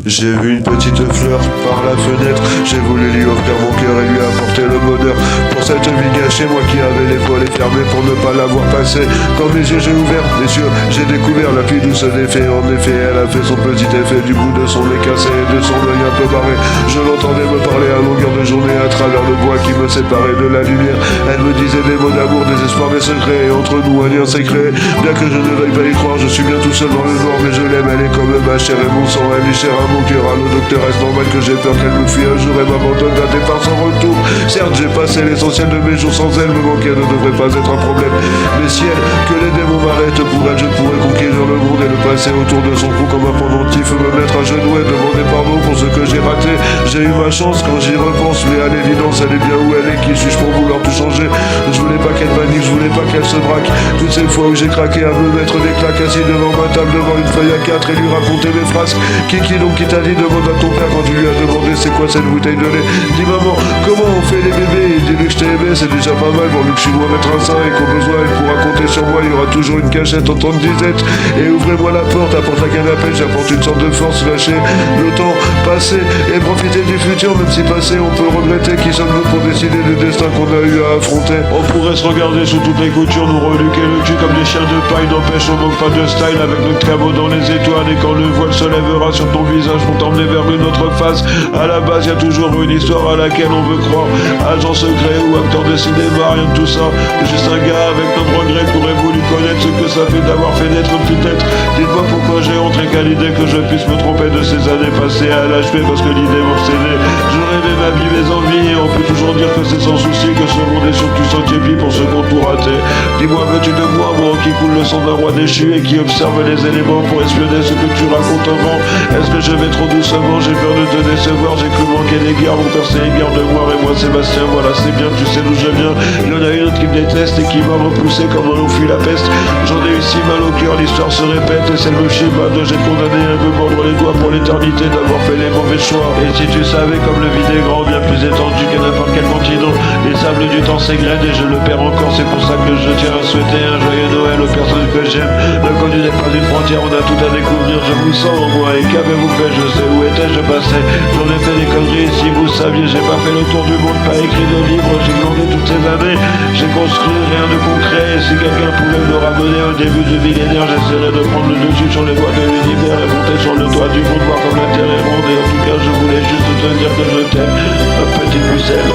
J'ai vu une petite fleur par la fenêtre, j'ai voulu lui offrir mon cœur et lui apporter le bonheur. Pour cette vie gâchée, moi qui avais les volets fermés pour ne pas l'avoir passée. Quand mes yeux j'ai ouvert, mes yeux j'ai découvert la fille douce des fées. En effet, elle a fait son petit effet du bout de son nez cassé et de son œil un peu barré. Je l'entendais me parler à longueur de journée à travers le bois qui me séparait de la lumière. Elle me disait des mots d'amour, des espoirs, des secrets, et entre nous un lien s'est créé. Bien que je ne veuille pas y croire, je suis bien tout seul dans le noir, mais je l'aime, elle est comme ma chair et mon sang, elle est chère à mon cœur. À le docteur, est-ce normal que j'ai peur qu'elle me fuit un jour et m'abandonne d'un départ sans retour? Certes, j'ai passé l'essentiel de mes jours sans elle, me manquer ne devrait pas être un problème. Mais si elle, que les démons m'arrêtent pour elle, je pourrais conquérir le monde et le passer autour de son cou comme un pendentif, me mettre à genoux et demander pardon pour ce que j'ai raté. J'ai eu ma chance quand j'y repense, mais à l'évidence, elle est bien où elle est. Qui suis-je pour vouloir tout changer? Je voulais pas qu'elle panique, je voulais pas qu'elle se braque. Toutes ces fois où j'ai craqué à me mettre des claques assis devant ma table, devant une feuille à 4 et lui raconter mes phrases. Qui donc qui t'a dit? Demande à ton père quand tu lui as demandé c'est quoi cette bouteille de lait. Dis maman, comment on fait les bébés? Il dit que je t'ai aimé, c'est déjà pas mal, vu que je suis loin d'être un saint et qu'au besoin il pourra compter sur moi. Il y aura toujours une cachette en temps de disette. Et ouvrez-moi la porte, apporte la canapé, j'apporte une sorte de force, lâcher le temps passé et profiter du futur. Même si passé on peut regretter, qui sommes-nous pour décider du destin qu'on a eu à affronter? On pourrait se regarder sous toutes les coutures, nous reluquer le cul comme des chiens de paille. N'empêche, on manque pas de style avec notre caveau dans les étoiles. Et quand le voile se lèvera sur ton visage pour t'emmener vers une autre face. À la base, y a toujours une histoire à laquelle on veut croire. Agent secret ou acteur de cinéma, rien de tout ça. Juste un gars avec notre regret qui aurait voulu connaître ce que ça fait d'avoir fait naître une petite tête. Dites-moi pourquoi j'ai honte et quelle idée que je puisse me tromper de ces années passées à l'HP parce que l'idée m'obsédait. Je rêvais ma vie, mes envies, et on peut toujours dire que c'est sans souci, que ce monde est surtout sentier pis pour ceux qui ont tout raté. Dis-moi, veux-tu de moi qui coule le sang d'un roi déchu et qui observe les éléments pour espionner ce que tu racontes au vent? Est-ce que je vais trop doucement? J'ai peur de te décevoir, j'ai cru manquer des guerres, mon père c'est les guerres de moi et moi Sébastien, voilà c'est bien, tu sais d'où je viens. Il y en a une autre qui me déteste et qui m'a repoussé comme on nous fuit la peste. J'en ai eu si mal au cœur, l'histoire se répète et c'est le schéma de j'ai condamné à me mordre les doigts pour l'éternité d'avoir fait les mauvais choix. Et si tu savais comme le vide est grand, bien plus étendu que n'importe quel continent, les sables du temps s'égrènent et je le perds encore, c'est pour ça que je tiens à souhaiter un joyeux Noël aux personnes que j'aime. Le connu n'est pas une frontière, on a tout à découvrir, je vous sens en moi. Et qu'avez-vous fait? Je sais où étais-je passé. J'en ai fait des conneries, si vous saviez, j'ai pas fait le tour du monde, pas écrit de livre, j'ai glandé toutes ces années. J'ai construit rien de concret, et si quelqu'un pouvait me ramener au début du millénaire, j'essaierais de prendre le dessus sur les voies de l'univers et monter sur le toit du monde, voir comme la terre est ronde. Et en tout cas, je voulais juste te dire que je t'aime, ma petite pucelle.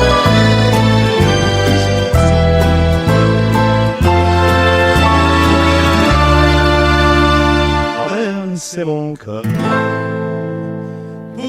C'est mon cœur. Pour